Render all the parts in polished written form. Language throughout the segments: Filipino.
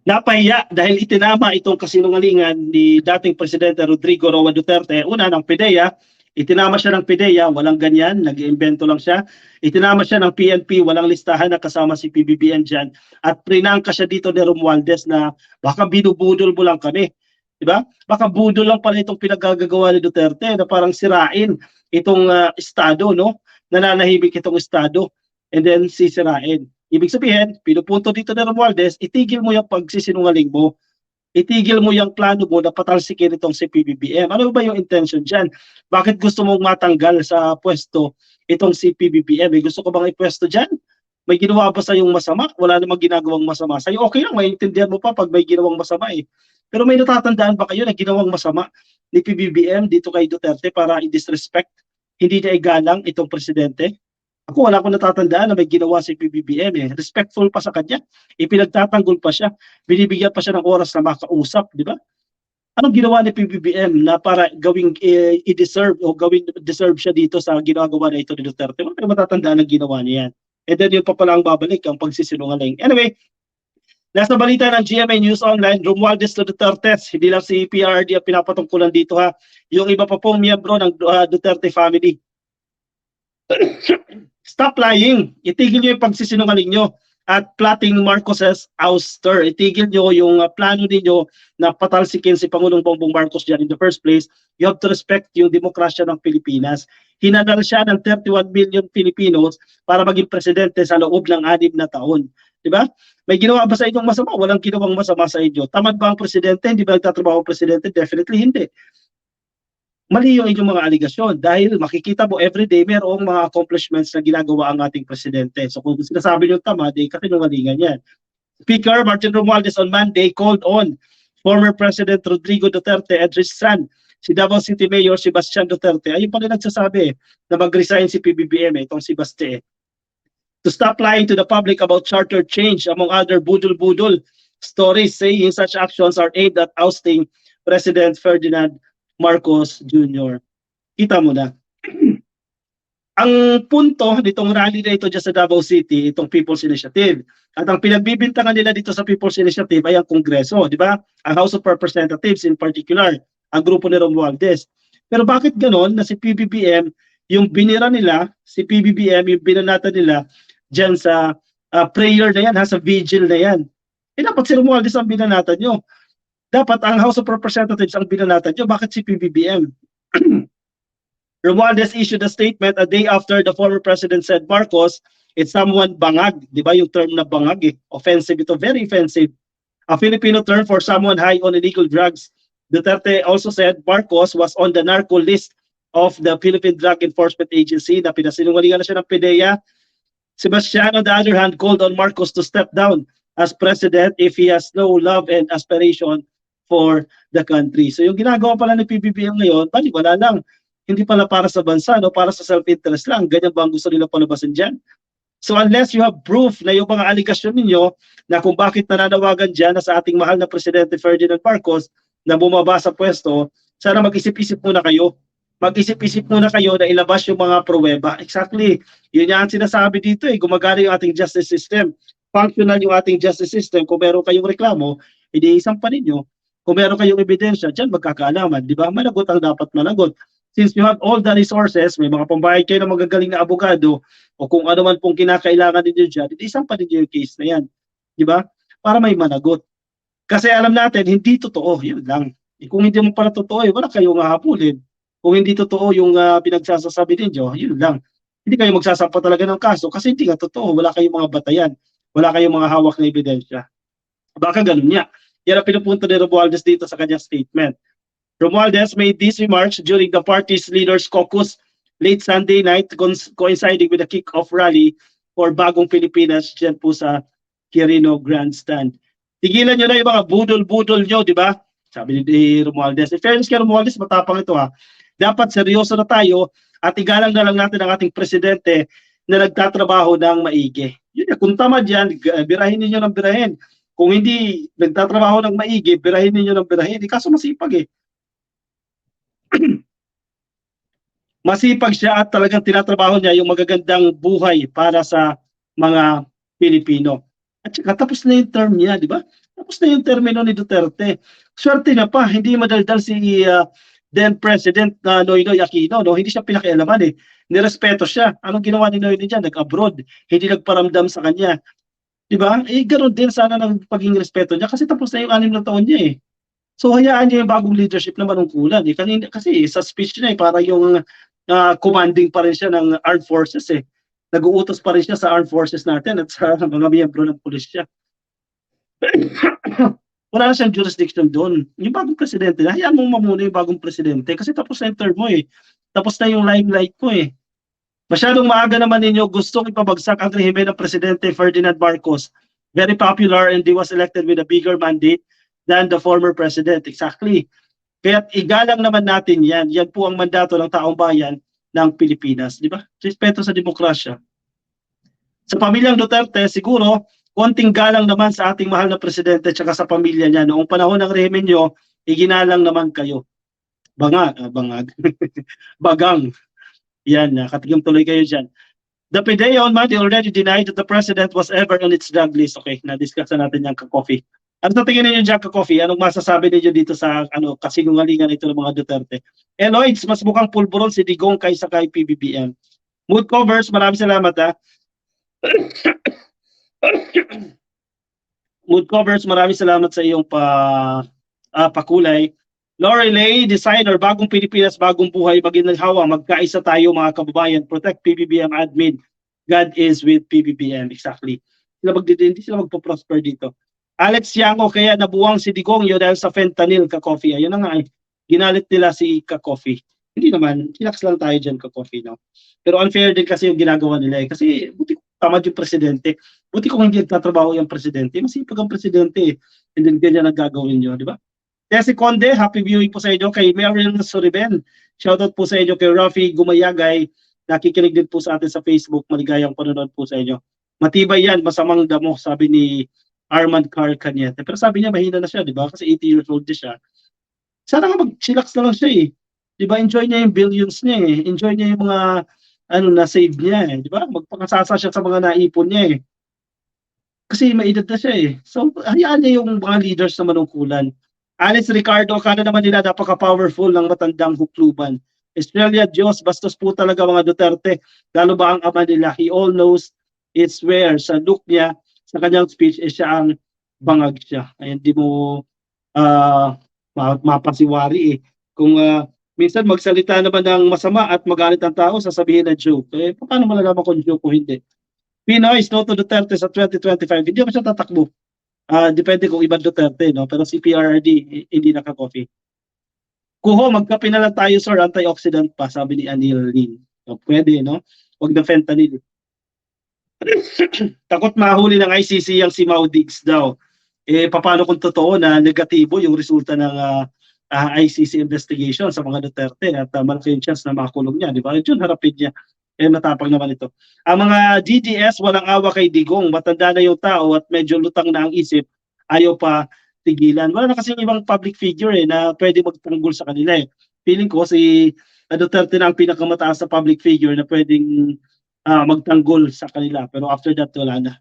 Napahiya dahil itinama itong kasinungalingan ni dating Presidente Rodrigo Roa Duterte. Una, ng PIDEA, itinama siya ng PIDEA, walang ganyan, nag-iimbento lang siya. Itinama siya ng PNP, walang listahan na kasama si PBBM dyan. At prinangka siya dito ni Romualdez na baka binubudol mo lang kami. Diba? Baka budol lang pala itong pinagagagawa ni Duterte na parang sirain itong estado, no? Nananahimik itong estado and then sisirain. Ibig sabihin, pinupunto dito ni Romualdez, itigil mo yung pagsisinungaling mo. Itigil mo yung plano mo na patalsikin itong si PBBM. Ano ba yung intention dyan? Bakit gusto mong matanggal sa pwesto itong si PBBM? May gusto ko bang ipwesto dyan? May ginawa ba sa yung masama? Wala namang ginagawang masama. Sa'yo okay lang, maintindihan mo pa pag may ginawang masama eh. Pero may natatandaan ba kayo na ginawang masama ni PBBM dito kay Duterte para i-disrespect? Hindi niya igalang itong presidente? Ako wala akong natatandaan na may ginawa si PBBM eh. Respectful pa sa kanya. Ipinagtatanggol pa siya. Binibigyan pa siya ng oras na makausap, di ba? Anong ginawa ni PBBM na para gawing i-deserve o gawing deserve siya dito sa ginagawa na ito ni Duterte? Wala tayong matatandaan ang ginawa niya yan. And then yun pa pala ang babalik, ang pagsisinungaling. Anyway, nasa balita ng GMA News Online, Romualdez to Duterte, hindi lang si PRD ang pinapatungkulan dito ha. Yung iba pa pong miyembro ng Duterte family. Stop lying. Itigil nyo yung pagsisinungaling nyo at plotting Marcos's ouster. Itigil nyo yung plano ninyo na patalsikin si Pangulong Bongbong Marcos dyan in the first place. You have to respect yung demokrasya ng Pilipinas. Hinadal siya ng 31 million Filipinos para maging presidente sa loob ng 6 na taon. Diba? May ginawa ba sa inyong masama? Walang ginawang masama sa inyo. Tamad ba ang presidente? Hindi ba nagtatrabaho ang presidente? Definitely hindi. Mali yung inyong mga aligasyon dahil makikita mo everyday mayroong mga accomplishments na ginagawa ang ating presidente. So kung sinasabi nyo tama, di katinungalingan yan. Speaker Martin Romualdez on Monday called on former President Rodrigo Duterte and his son, si Davao City Mayor Sebastian Duterte. Ayun pa rin nagsasabi na mag-resign si PBBM, itong si Baste. To stop lying to the public about charter change among other budol-budol stories, saying such actions are aimed at ousting President Ferdinand Marcos Jr. Kita mo na. Ang punto nitong rally na ito dyan sa Davao City, itong People's Initiative. At ang pinagbibintangan nila dito sa People's Initiative ay ang Kongreso, di ba? Ang House of Representatives in particular, ang grupo ni Romualdez. Pero bakit ganon na si PBBM, yung binira nila, si PBBM, yung binanata nila dyan sa prayer na yan, sa vigil na yan. Eh dapat si Romualdez ang binanata nyo. Dapat ang House of Representatives ang binanatan nyo. Bakit si PBBM? Romualdez issued a statement a day after the former president said Marcos, it's someone bangag. Di ba yung term na bangag eh? Offensive ito, very offensive. A Filipino term for someone high on illegal drugs. Duterte also said Marcos was on the narco list of the Philippine Drug Enforcement Agency na pinasinungalingan na siya ng PDEA. Sebastian, on the other hand, called on Marcos to step down as president if he has no love and aspiration for the country. So yung ginagawa pala ng PBBM ngayon, wala lang. Hindi pala para sa bansa, no? Para sa self-interest lang. Ganyan ba ang gusto nila palabasin dyan? So unless you have proof na yung mga aligasyon ninyo na kung bakit nananawagan dyan na sa ating mahal na Presidente Ferdinand Marcos na bumaba sa pwesto, sana mag-isip-isip muna kayo. Mag-isip-isip muna kayo na ilabas yung mga pruweba. Exactly. Yun yan sinasabi dito eh. Gumagana yung ating justice system. Functional yung ating justice system. Kung meron kayong reklamo, isang pa ninyo. Kung meron kayong ebidensya, dyan magkakaalaman, di ba? Managot ang dapat managot. Since you have all the resources, may mga pambayad kayo ng magagaling na abogado, o kung ano man pong kinakailangan ninyo dyan, isang pa ninyo yung case na yan. Di ba? Para may managot. Kasi alam natin, hindi totoo, yun lang. Kung hindi mo pala totoo, wala kayong hahabulin. Kung hindi totoo yung pinagsasasabi ninyo, yun lang. Hindi kayo magsasampa talaga ng kaso kasi hindi nga totoo. Wala kayong mga batayan. Wala kayong mga hawak na ebidensya. Baka ganun niya. Yan ang pinupunto ni Romualdez dito sa kanyang statement. Romualdez made these remarks during the party's leaders caucus late Sunday night coinciding with the kick-off rally for Bagong Pilipinas dyan po sa Quirino Grandstand. Tigilan nyo na yung mga budol-budol nyo, di ba? Sabi ni Romualdez. In fairness kay Romualdez, matapang ito ha. Dapat seryoso na tayo at igalang na lang natin ang ating presidente na nagtatrabaho ng maigi. Yun, kung tamad yan, birahin ninyo ng birahin. Kung hindi nagtatrabaho ng maigi, birahin ninyo ng birahin. Kaso masipag eh. Masipag siya at talagang tinatrabaho niya yung magagandang buhay para sa mga Pilipino. At saka tapos na yung term niya, di ba? Tapos na yung termino ni Duterte. Swerte na pa, hindi madaldal si then President Noynoy Aquino, no? Hindi siya pinakialaman eh. Nirespeto siya. Anong ginawa ni Noynoy diyan? Nag-abroad. Hindi nagparamdam sa kanya. 'Di ba? Eh ganoon din sana ng pagiging respeto niya kasi tapos na yung 6 na taon niya eh. So hayaan niya yung bagong leadership na manungkulan eh. Kasi sa speech niya eh, para yung commanding pa rin siya ng armed forces eh. Nag-uutos pa rin siya sa armed forces natin at sa mga miyembro ng pulisya. Wala na siyang jurisdiction doon. Yung bagong presidente, hayaan mong mamuna yung bagong presidente kasi tapos na yung term mo eh. Tapos na yung limelight mo eh. Masyadong maaga naman ninyo gustong ipabagsak ang rehimen ng Presidente Ferdinand Marcos. Very popular and he was elected with a bigger mandate than the former president. Exactly. Kaya igalang naman natin yan. Yan po ang mandato ng taong bayan ng Pilipinas. Di ba? Respeto sa demokrasya. Sa pamilyang Duterte, siguro, konting galang naman sa ating mahal na presidente at sa pamilya niya. Noong panahon ng rehimen nyo, iginalang naman kayo. Bangag. Bagang. Yan, katigam tuloy kayo dyan. The PDEA on Monday already denied that the president was ever on its drug list. Okay, na-discuss na natin yan ka-coffee. Ano sa tingin ninyo dyan ka-coffee? Anong masasabi ninyo dito sa kasinungalingan ito ng mga Duterte? Lloyds, mas mukhang pulburon si Digong kaysa kay PBBM. Mood covers, maraming salamat ha. Mood covers, maraming salamat sa iyong pakulay. Lorelei, designer, bagong Pilipinas, bagong buhay, maginaghawa, magkaisa tayo mga kababayan, protect PBBM admin, God is with PBBM, exactly. Hindi sila magpo-prosper dito. Alex Yango, kaya nabuwang si Digong yun dahil sa fentanyl ka-coffee. Ayun na nga, ginalit nila si ka-coffee. Hindi naman, relax lang tayo dyan ka-coffee, no? Pero unfair din kasi yung ginagawa nila eh. Kasi buti ko tamad yung presidente. Buti kung hindi nagtatrabaho yung presidente. Masipag ang presidente eh. And then ganyan ang gagawin nyo, di ba? Kaya si Conde, happy viewing po sa inyo. Kay Mariel Soriben, shoutout po sa inyo. Kay Rafi Gumayagay, nakikinig din po sa atin sa Facebook. Maligayang panonood po sa inyo. Matibay yan, masamang damo, sabi ni Armand Carl Cañete. Pero sabi niya, mahina na siya, di ba? Kasi 80 years old din siya. Sana nga mag-chillax na lang siya eh. Di ba? Enjoy niya yung billions niya eh. Enjoy niya yung mga na-save niya eh. Di ba? Magpakasasa siya sa mga naipon niya eh. Kasi may edad na siya eh. So, hayaan niya yung mga leaders na manungkulan. Alice Ricardo, akala naman nila napaka-powerful ng matandang hukluban. Estrella Diyos, bastos po talaga mga Duterte. Lalo ba ang ama nila? He all knows it's where. Sa look niya, sa kanyang speech, siya ang bangag siya. Ay, hindi mo mapasiwari eh. Kung minsan magsalita naman ng masama at magalit ang tao, sasabihin na joke. Eh, paano malalaman kung joke o hindi? Pinoy, no to Duterte sa 2025. Hindi ba siya tatakbo? Depende kung ibang Duterte, no? Pero si PRRD, hindi naka-coffee. Kuho, magkape na lang tayo, sir. Antioxidant pa, sabi ni Anil Lin. So, pwede, no? Huwag na fentanyl. Takot mahuli ng ICC ang si Mau Diggs daw. Eh, paano kung totoo na negatibo yung resulta ng ICC investigation sa mga Duterte at malaki yung chance na makulong niya, di ba? Yun, harapin niya. Eh, matapang naman ito. Ang mga DDS, walang awa kay Digong. Matanda na yung tao at medyo lutang na ang isip. Ayaw pa tigilan. Wala na kasi yung ibang public figure eh, na pwede magtanggol sa kanila eh. Feeling ko si Duterte na ang pinakamataas na public figure na pwedeng magtanggol sa kanila. Pero after that, wala na.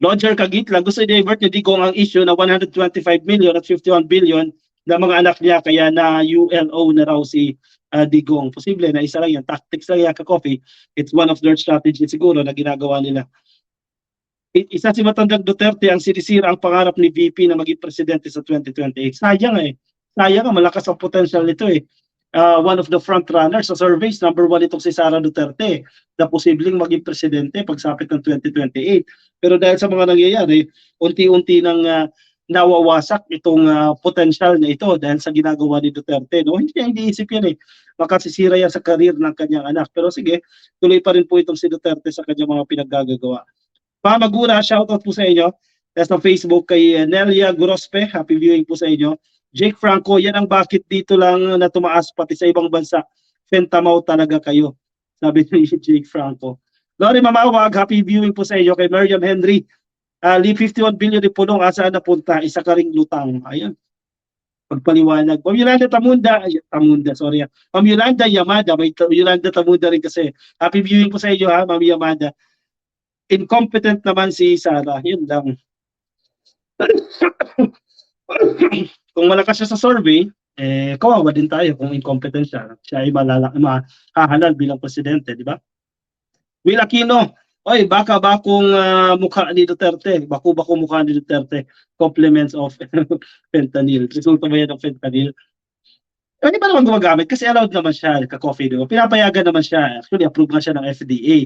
Roger Kagitla, gusto i-divert ni Digong ang issue na 125 million at 51 billion na mga anak niya, kaya na ULO na raw si Digong. Posible na isa lang yan. Tactics lang yan ka-coffee. It's one of their strategies siguro na ginagawa nila. Isa si matandang Duterte ang sinisira ang pangarap ni VP na maging presidente sa 2028. Sayang eh. Sayang nga, malakas ang potential nito eh. One of the front runners sa surveys, number 1 itong si Sara Duterte na posibleng maging presidente pagsapit ng 2028. Pero dahil sa mga nangyayari, unti-unti nang nawawasak itong potential na ito dahil sa ginagawa ni Duterte. No? Hindi niya iniisip yan eh. Makasisira yan sa karir ng kanyang anak. Pero sige, tuloy pa rin po itong si Duterte sa kanyang mga pinaggagawa. Pamagura, shoutout po sa inyo. Sa Facebook kay Nelia Gorospe, happy viewing po sa inyo. Jake Franco, yan ang bakit dito lang na tumaas pati sa ibang bansa. Fentamaw talaga kayo, sabi ni Jake Franco. Lori Mamawag, happy viewing po sa inyo. Kay Miriam Henry, 51 billion ni Pulong, asaan napunta? Isa ka ring lutang. Ayun. Pagpaliwanag. Ma'am Yolanda sorry. Ma'am Yolanda Yamada, may Yolanda Tamunda rin kasi. Happy viewing po sa inyo ha, Ma'am Yamada. incompetent naman si Sara, yun lang. Kung malakas siya sa survey, kawawa din tayo kung incompetent siya. Siya ay mahahalal bilang presidente, di ba? Will Aquino, oy, baka bakong mukha ni Duterte, bako mukha ni Duterte, compliments of fentanyl. Resulta ba yan ng fentanyl? Hindi pa naman gumagamit kasi allowed naman siya, ka-coffee, di ba? Pinapayagan naman siya. Actually, approve nga siya ng FDA.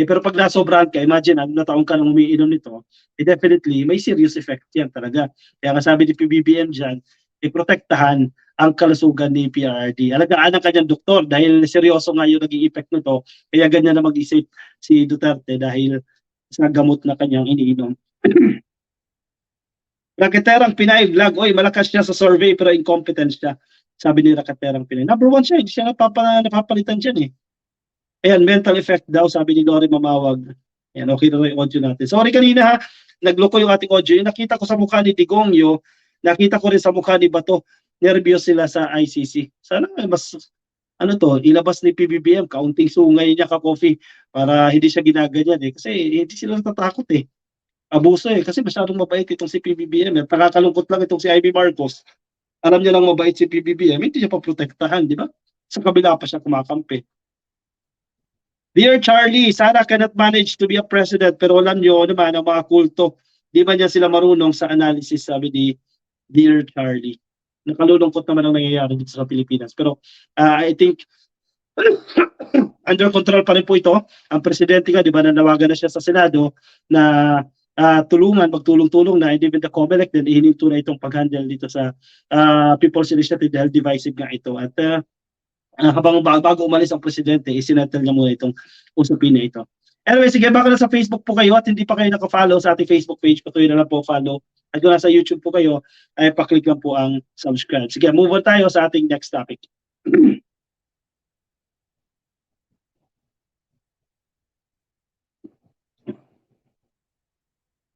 Pero pag nasobrahan ka, imagine, na taong ka nang umiinom nito, definitely, may serious effect yan talaga. Kaya nga sabi ni PBBM dyan, protektahan ang kalusugan ni PRRD. Alagaan ang kanyang doktor dahil seryoso nga yung naging effect nito. Kaya ganyan na mag-isip si Duterte dahil sa gamot na kanyang iniinom. Raketerang Pinay vlog, oy, malakas siya sa survey pero incompetent siya. Sabi ni Raketerang Pinay. Number 1 siya, hindi siya napapalitan dyan eh. Ayan, mental effect daw, sabi ni Lori Mamawag. Ayan, okay na yung audio natin. Sorry kanina ha, nagloko yung ating audio. Yung nakita ko sa mukha ni Digongyo, nakita ko rin sa mukha ni Bato, nervyos sila sa ICC. Sana mas, ilabas ni PBBM, kaunting sungay niya ka-coffee para hindi siya ginaganyan eh. Kasi hindi sila natatakot eh. Abuso eh, kasi masyadong mabait itong si PBBM. Nakakalungkot lang itong si Ivy Marcos. Alam niya lang mabait si PBBM, hindi siya paprotektahan, di ba? Sa kabila pa siya kumakampi. Dear Charlie, Sara cannot manage to be a president, pero alam niyo naman ang mga kulto, di ba niya sila marunong sa analysis, sabi ni Dear Charlie. Nakalulungkot naman ang nangyayari dito sa Pilipinas. Pero I think under control pa rin po ito. Ang presidente nga, di ba, nanawagan na siya sa Senado na magtulong-tulong na, and even the COMELEC din ihininto na itong pag-handle dito sa People's Initiative dahil divisive nga ito. At habang bago umalis ang presidente, isinettle niya muna itong usapin na ito. Anyway, sige, baka na sa Facebook po kayo at hindi pa kayo naka-follow sa ating Facebook page, patuloy na lang po follow. At kung nasa YouTube po kayo, ay paklik lang po ang subscribe. Sige, move on tayo sa ating next topic.